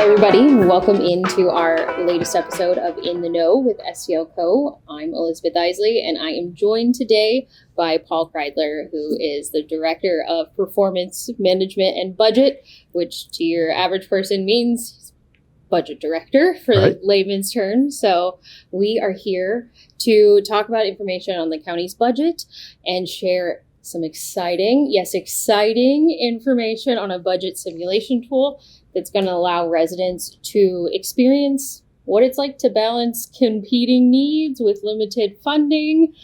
everybody. Welcome into our latest episode of In the Know with STLCO. I'm Elizabeth Isley, and I am joined today by Paul Kreidler, who is the Director of Performance Management and Budget, which to your average person means budget director for the layman's term. So we are here to talk about information on the county's budget and share some exciting information on a budget simulation tool that's going to allow residents to experience what it's like to balance competing needs with limited funding.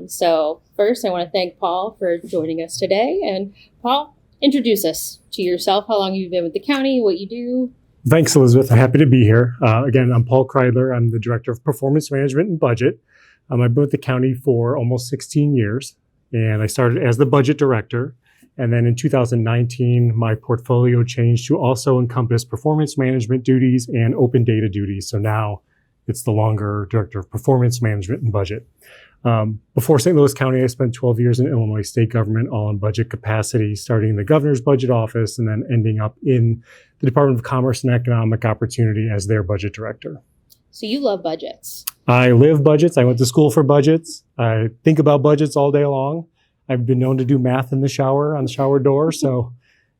So first, I want to thank Paul for joining us today. And Paul, introduce us to yourself, how long you've been with the county, what you do. Thanks, Elizabeth. I'm happy to be here. Again, I'm Paul Kreidler. I'm the Director of Performance Management and Budget. I've been with the county for almost 16 years, and I started as the Budget Director. And then in 2019, my portfolio changed to also encompass performance management duties and open data duties. So now it's the longer Director of Performance Management and Budget. Before St. Louis County, I spent 12 years in Illinois state government, all in budget capacity, starting in the governor's budget office and then ending up in the Department of Commerce and Economic Opportunity as their budget director. So you love budgets. I live budgets. I went to school for budgets. I think about budgets all day long. I've been known to do math in the shower, on the shower door. So,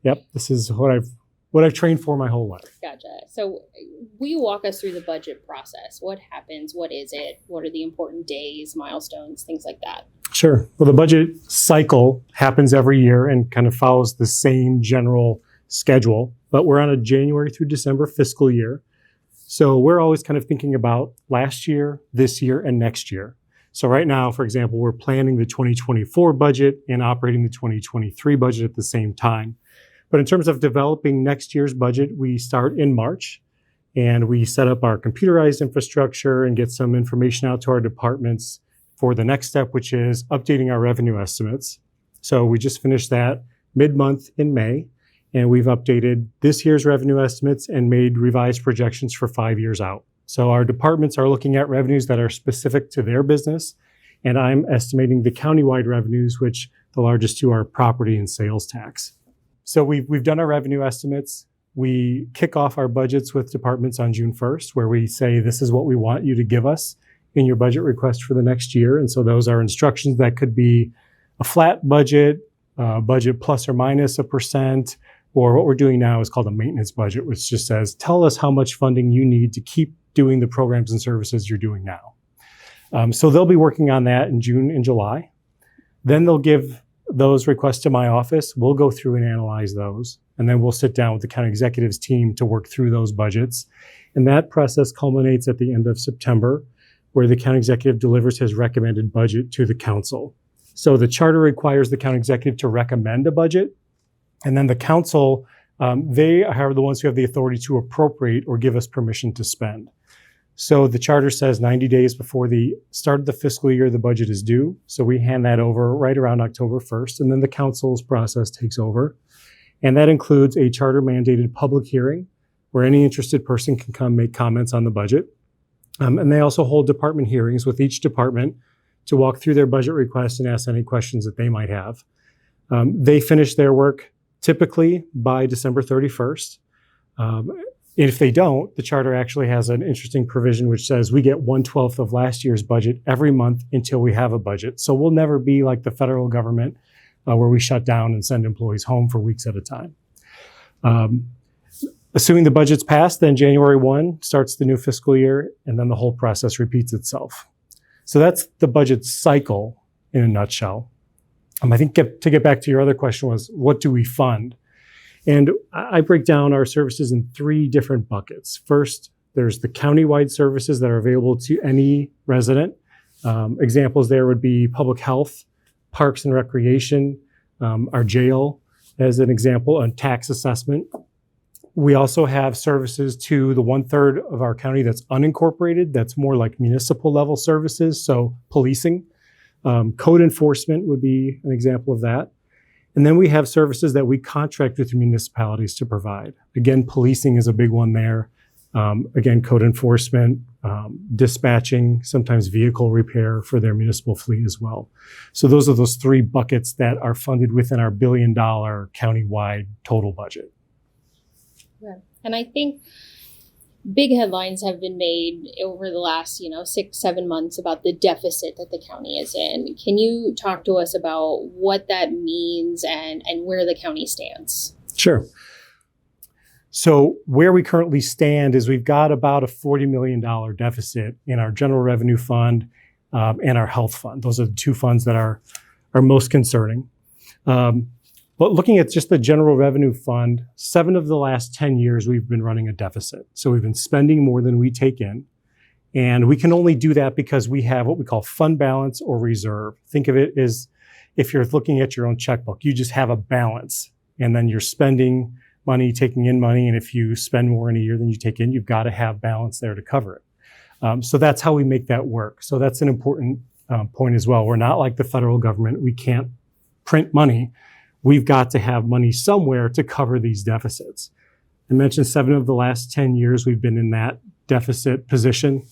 yep, this is what I've trained for my whole life. Gotcha. So will you walk us through the budget process? What happens? What is it? What are the important days, milestones, things like that? Sure. Well, the budget cycle happens every year and kind of follows the same general schedule, but we're on a January through December fiscal year. So we're always kind of thinking about last year, this year, and next year. So right now, for example, we're planning the 2024 budget and operating the 2023 budget at the same time. But in terms of developing next year's budget, we start in March and we set up our computerized infrastructure and get some information out to our departments for the next step, which is updating our revenue estimates. So we just finished that mid-month in May, and we've updated this year's revenue estimates and made revised projections for 5 years out. So our departments are looking at revenues that are specific to their business, and I'm estimating the countywide revenues, which the largest two are property and sales tax. So we've done our revenue estimates. We kick off our budgets with departments on June 1st, where we say, this is what we want you to give us in your budget request for the next year. And so those are instructions that could be a flat budget, budget plus or minus 1%, or what we're doing now is called a maintenance budget, which just says, tell us how much funding you need to keep doing the programs and services you're doing now. So they'll be working on that in June and July. Then they'll give those requests to my office. We'll go through and analyze those. And then we'll sit down with the county executives team to work through those budgets. And that process culminates at the end of September, where the county executive delivers his recommended budget to the council. So the charter requires the county executive to recommend a budget. And then the council, they are the ones who have the authority to appropriate or give us permission to spend. So the charter says 90 days before the start of the fiscal year, the budget is due. So we hand that over right around October 1st, and then the council's process takes over. And that includes a charter mandated public hearing where any interested person can come make comments on the budget. And they also hold department hearings with each department to walk through their budget requests and ask any questions that they might have. They finish their work typically by December 31st. If they don't, the charter actually has an interesting provision which says we get 1/12 of last year's budget every month until we have a budget. So we'll never be like the federal government where we shut down and send employees home for weeks at a time. Assuming the budget's passed, then January 1 starts the new fiscal year, and then the whole process repeats itself. So that's the budget cycle in a nutshell. I think to get back to your other question was, what do we fund? And I break down our services in 3 different buckets. First, there's the countywide services that are available to any resident. Examples there would be public health, parks and recreation, our jail as an example, and tax assessment. We also have services to the 1/3 of our county that's unincorporated, that's more like municipal level services, so policing. Code enforcement would be an example of that. And then we have services that we contract with municipalities to provide. Again, policing is a big one there. Again, code enforcement, dispatching, sometimes vehicle repair for their municipal fleet as well. So those are those 3 buckets that are funded within our $1 billion countywide total budget. Yeah. And I think big headlines have been made over the last, 6, 7 months about the deficit that the county is in. Can you talk to us about what that means and where the county stands? Sure. So where we currently stand is we've got about a $40 million deficit in our general revenue fund and our health fund. Those are the two funds that are most concerning. But looking at just the general revenue fund, 7 of the last 10 years, we've been running a deficit. So we've been spending more than we take in. And we can only do that because we have what we call fund balance or reserve. Think of it as if you're looking at your own checkbook, you just have a balance and then you're spending money, taking in money. And if you spend more in a year than you take in, you've got to have balance there to cover it. So that's how we make that work. So that's an important point as well. We're not like the federal government. We can't print money. We've got to have money somewhere to cover these deficits. I mentioned 7 of the last 10 years we've been in that deficit position,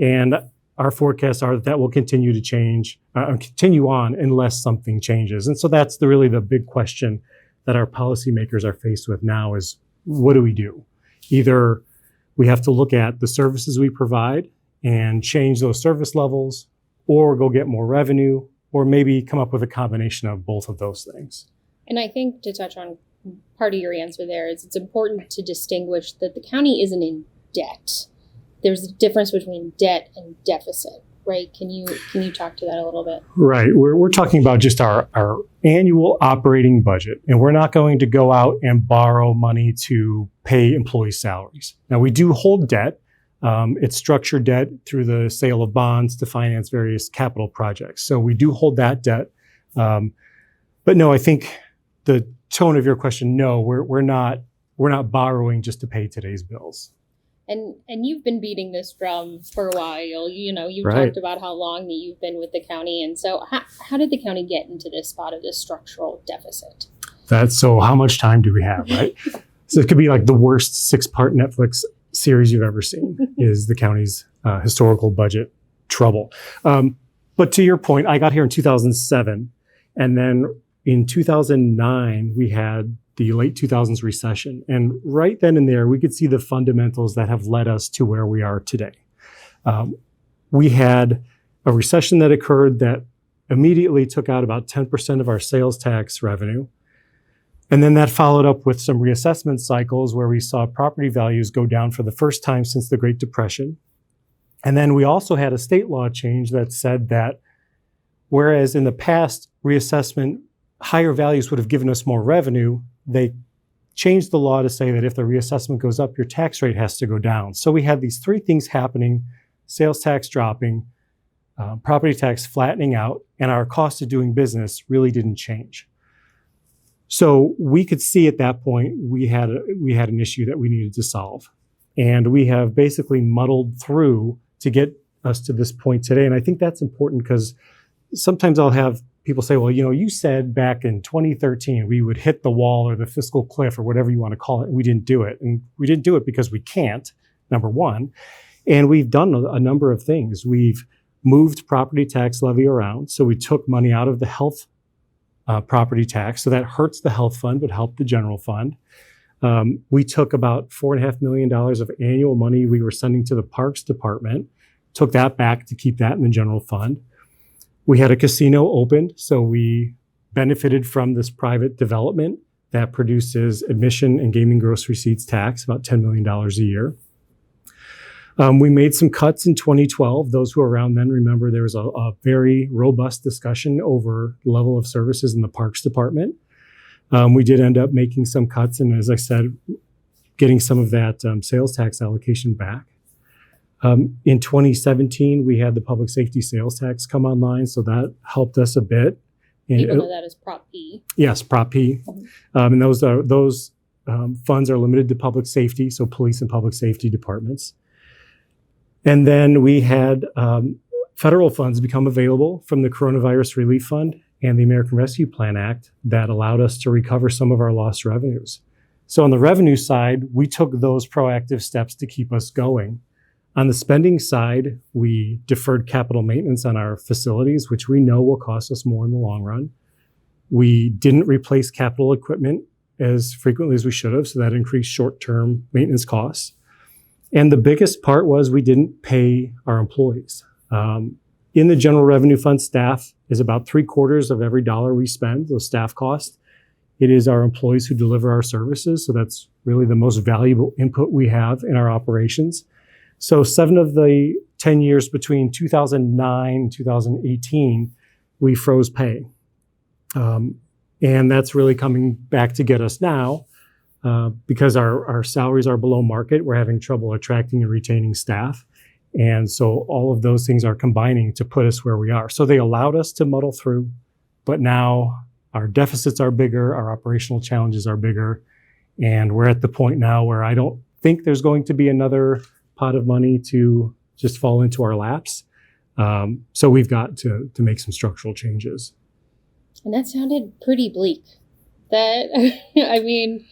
and our forecasts are that will continue to change, continue on unless something changes. And so that's really the big question that our policymakers are faced with now is, what do we do? Either we have to look at the services we provide and change those service levels, or go get more revenue, or maybe come up with a combination of both of those things. And I think to touch on part of your answer there is it's important to distinguish that the county isn't in debt. There's a difference between debt and deficit, right? Can you talk to that a little bit? Right. We're talking about just our annual operating budget, and we're not going to go out and borrow money to pay employee salaries. Now, we do hold debt. It's structured debt through the sale of bonds to finance various capital projects. So we do hold that debt. But no, I think the tone of your question, no, we're not borrowing just to pay today's bills. And you've been beating this drum for a while. You've Right. talked about how long that you've been with the county. And so how did the county get into this spot of this structural deficit? So how much time do we have, right? So it could be like the worst 6-part Netflix series you've ever seen is the county's historical budget trouble. But to your point, I got here in 2007, and then in 2009, we had the late 2000s recession. And right then and there, we could see the fundamentals that have led us to where we are today. We had a recession that occurred that immediately took out about 10% of our sales tax revenue. And then that followed up with some reassessment cycles where we saw property values go down for the first time since the Great Depression. And then we also had a state law change that said that whereas in the past, reassessment, higher values would have given us more revenue, they changed the law to say that if the reassessment goes up, your tax rate has to go down. So we had these 3 things happening: sales tax dropping, property tax flattening out, and our cost of doing business really didn't change. So we could see at that point we had an issue that we needed to solve. And we have basically muddled through to get us to this point today. And I think that's important because sometimes I'll have people say, well, you said back in 2013 we would hit the wall or the fiscal cliff or whatever you want to call it, and we didn't do it. And we didn't do it because we can't, number one. And we've done a number of things. We've moved property tax levy around. So we took money out of the health property tax. So that hurts the health fund, but helped the general fund. We took about $4.5 million of annual money we were sending to the Parks Department, took that back to keep that in the general fund. We had a casino opened, so we benefited from this private development that produces admission and gaming gross receipts tax, about $10 million a year. We made some cuts in 2012. Those who were around then remember there was a very robust discussion over the level of services in the Parks Department. We did end up making some cuts, and as I said, getting some of that sales tax allocation back. In 2017, we had the public safety sales tax come online, so that helped us a bit. People know that as Prop P. Yes, Prop P. And those funds are limited to public safety, so police and public safety departments. And then we had federal funds become available from the Coronavirus Relief Fund and the American Rescue Plan Act that allowed us to recover some of our lost revenues. So on the revenue side, we took those proactive steps to keep us going. On the spending side, we deferred capital maintenance on our facilities, which we know will cost us more in the long run. We didn't replace capital equipment as frequently as we should have, so that increased short-term maintenance costs. And the biggest part was we didn't pay our employees. In the general revenue fund, staff is about 3/4 of every dollar we spend, those staff costs. It is our employees who deliver our services. So that's really the most valuable input we have in our operations. So 7 of the 10 years between 2009 and 2018, we froze pay. And that's really coming back to get us now because our salaries are below market. We're having trouble attracting and retaining staff. And so all of those things are combining to put us where we are. So they allowed us to muddle through, but now our deficits are bigger, our operational challenges are bigger, and we're at the point now where I don't think there's going to be another pot of money to just fall into our laps. So we've got to make some structural changes. And that sounded pretty bleak. I mean,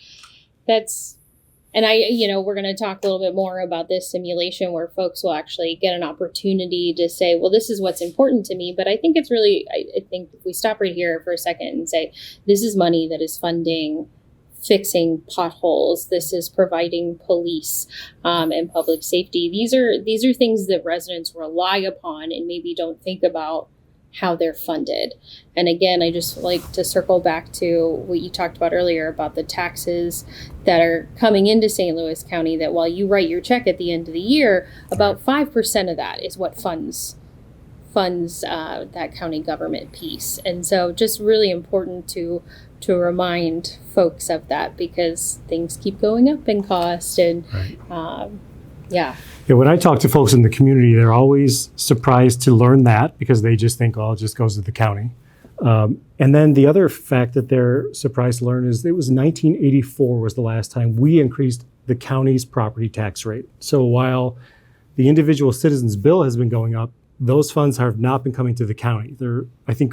we're going to talk a little bit more about this simulation where folks will actually get an opportunity to say, well, this is what's important to me. But I think it's really, I think if we stop right here for a second and say, this is money that is funding fixing potholes. This is providing police and public safety. These are things that residents rely upon and maybe don't think about how they're funded. And again, I just like to circle back to what you talked about earlier about the taxes that are coming into St. Louis County, that while you write your check at the end of the year, about 5% of that is what funds that county government piece. And so just really important to remind folks of that, because things keep going up in cost. And Right. Yeah, when I talk to folks in the community, they're always surprised to learn that because they just think, oh, it just goes to the county. And then the other fact that they're surprised to learn is it was 1984 was the last time we increased the county's property tax rate. So while the individual citizens bill has been going up, those funds have not been coming to the county. There's been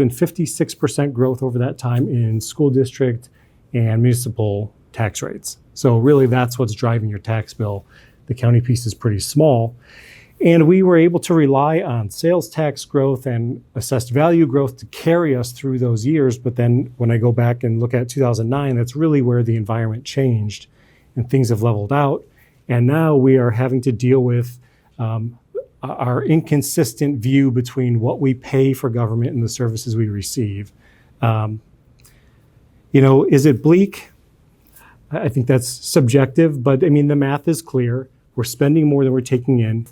56% growth over that time in school district and municipal tax rates. So really that's what's driving your tax bill. The county piece is pretty small. And we were able to rely on sales tax growth and assessed value growth to carry us through those years. But then when I go back and look at 2009, that's really where the environment changed and things have leveled out. And now we are having to deal with our inconsistent view between what we pay for government and the services we receive. Is it bleak? I think that's subjective, but I mean, the math is clear. We're spending more than we're taking in.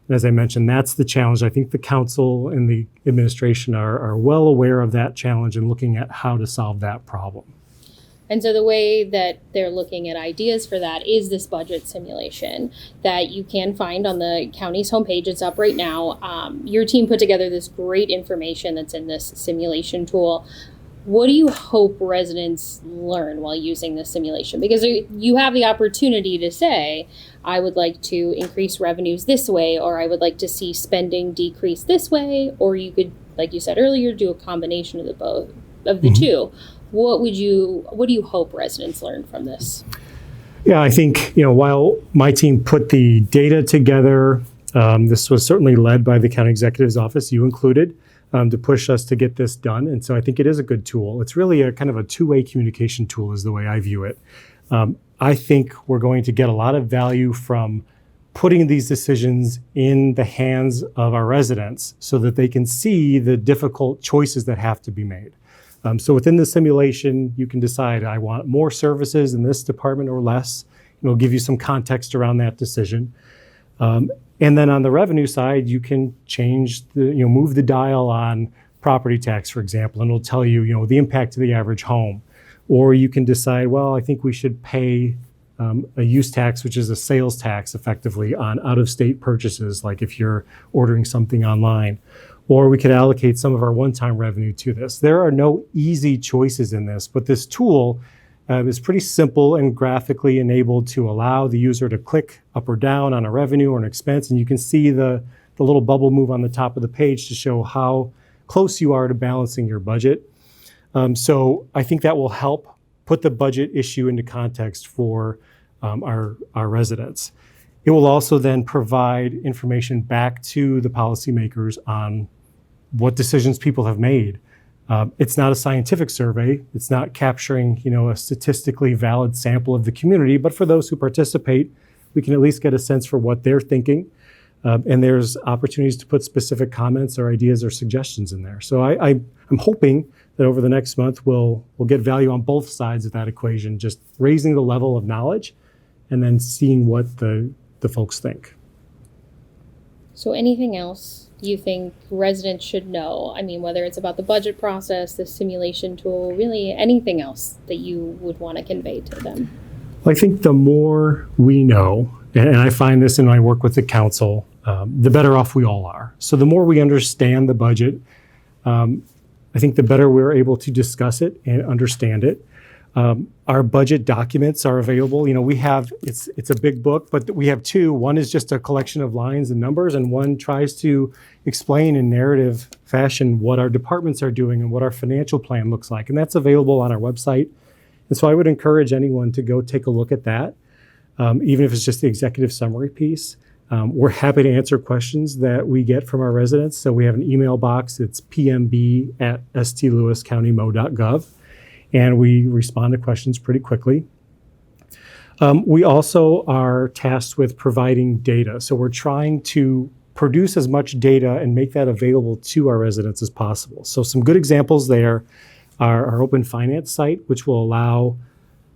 And as I mentioned, that's the challenge. I think the council and the administration are well aware of that challenge and looking at how to solve that problem. and so the way that they're looking at ideas for that is this budget simulation that you can find on the county's homepage. It's up right now. Your team put together this great information that's in this simulation tool. What do you hope residents learn while using this simulation? Because you have the opportunity to say, I would like to increase revenues this way, or I would like to see spending decrease this way, or you could, like you said earlier, do a combination of the both of the two. What do you hope residents learn from this? Yeah, I think, while my team put the data together, this was certainly led by the county executive's office, you included, to push us to get this done. And so I think it is a good tool. It's really a kind of a two-way communication tool is the way I view it. I think we're going to get a lot of value from putting these decisions in the hands of our residents so that they can see the difficult choices that have to be made. So within the simulation, you can decide, I want more services in this department or less. It'll give you some context around that decision. And then on the revenue side, you can change move the dial on property tax, for example, and it'll tell you, the impact to the average home. Or you can decide, well, I think we should pay a use tax, which is a sales tax effectively on out-of-state purchases, like if you're ordering something online. Or we could allocate some of our one-time revenue to this. There are no easy choices in this, but this tool is pretty simple and graphically enabled to allow the user to click up or down on a revenue or an expense, and you can see the little bubble move on the top of the page to show how close you are to balancing your budget. So I think that will help put the budget issue into context for our residents. It will also then provide information back to the policymakers on what decisions people have made. It's not a scientific survey. It's not capturing, a statistically valid sample of the community. But for those who participate, we can at least get a sense for what they're thinking. And there's opportunities to put specific comments or ideas or suggestions in there. So I'm hoping that over the next month, we'll get value on both sides of that equation, just raising the level of knowledge and then seeing what the folks think. So anything else you think residents should know? I mean, whether it's about the budget process, the simulation tool, really anything else that you would want to convey to them? Well, I think the more we know, and I find this in my work with the council, the better off we all are. So the more we understand the budget, I think the better we're able to discuss it and understand it. Our budget documents are available. We have, it's a big book, but we have two. One is just a collection of lines and numbers, and one tries to explain in narrative fashion what our departments are doing and what our financial plan looks like. And that's available on our website. And so I would encourage anyone to go take a look at that, even if it's just the executive summary piece. We're happy to answer questions that we get from our residents. So we have an email box. It's pmb@stlewiscountymo.gov. And we respond to questions pretty quickly. We also are tasked with providing data. So we're trying to produce as much data and make that available to our residents as possible. So some good examples there are our open finance site, which will allow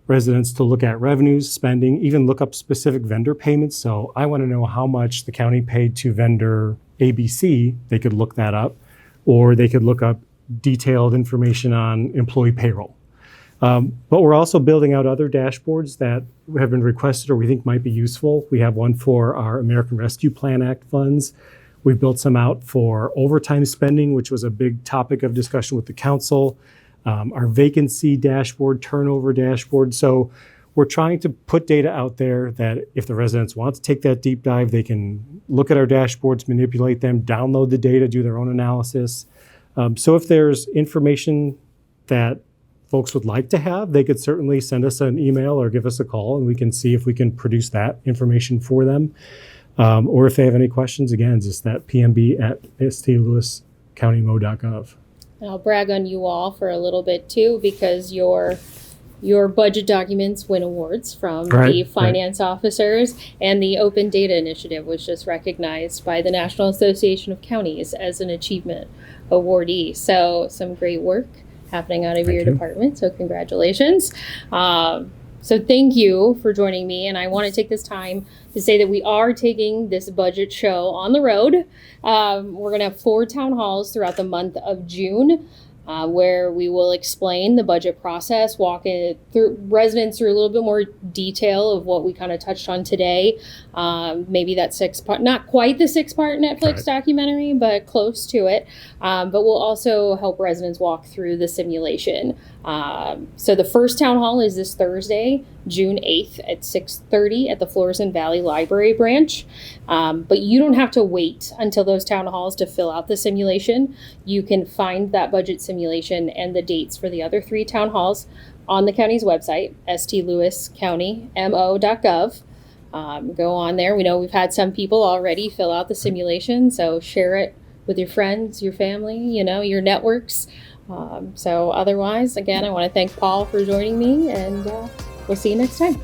residents to look at revenues, spending, even look up specific vendor payments. So I want to know how much the county paid to vendor ABC. They could look that up, or they could look up detailed information on employee payroll. But we're also building out other dashboards that have been requested or we think might be useful. We have one for our American Rescue Plan Act funds. We've built some out for overtime spending, which was a big topic of discussion with the council. Our vacancy dashboard, turnover dashboard. So we're trying to put data out there that if the residents want to take that deep dive, they can look at our dashboards, manipulate them, download the data, do their own analysis. So if there's information that folks would like to have, they could certainly send us an email or give us a call, and we can see if we can produce that information for them. Or if they have any questions, again, just that pmb@stlewiscountymo.gov. And I'll brag on you all for a little bit too, because your budget documents win awards from the finance officers, and the Open Data Initiative was just recognized by the National Association of Counties as an achievement awardee. So some great work happening out of your department. So congratulations. So thank you for joining me. And I want to take this time to say that we are taking this budget show on the road. We're going to have 4 town halls throughout the month of June, where we will explain the budget process, walk it through residents through a little bit more detail of what we kind of touched on today. Maybe that 6-part, not quite the 6-part Netflix documentary, but close to it. But we'll also help residents walk through the simulation. So the first town hall is this Thursday, June 8th at 6:30 at the Florissant Valley Library branch. But you don't have to wait until those town halls to fill out the simulation. You can find that budget simulation and the dates for the other 3 town halls on the county's website, stlewiscountymo.gov. Go on there. We know we've had some people already fill out the simulation, so share it with your friends, your family, your networks. So otherwise, again, I want to thank Paul for joining me, and we'll see you next time.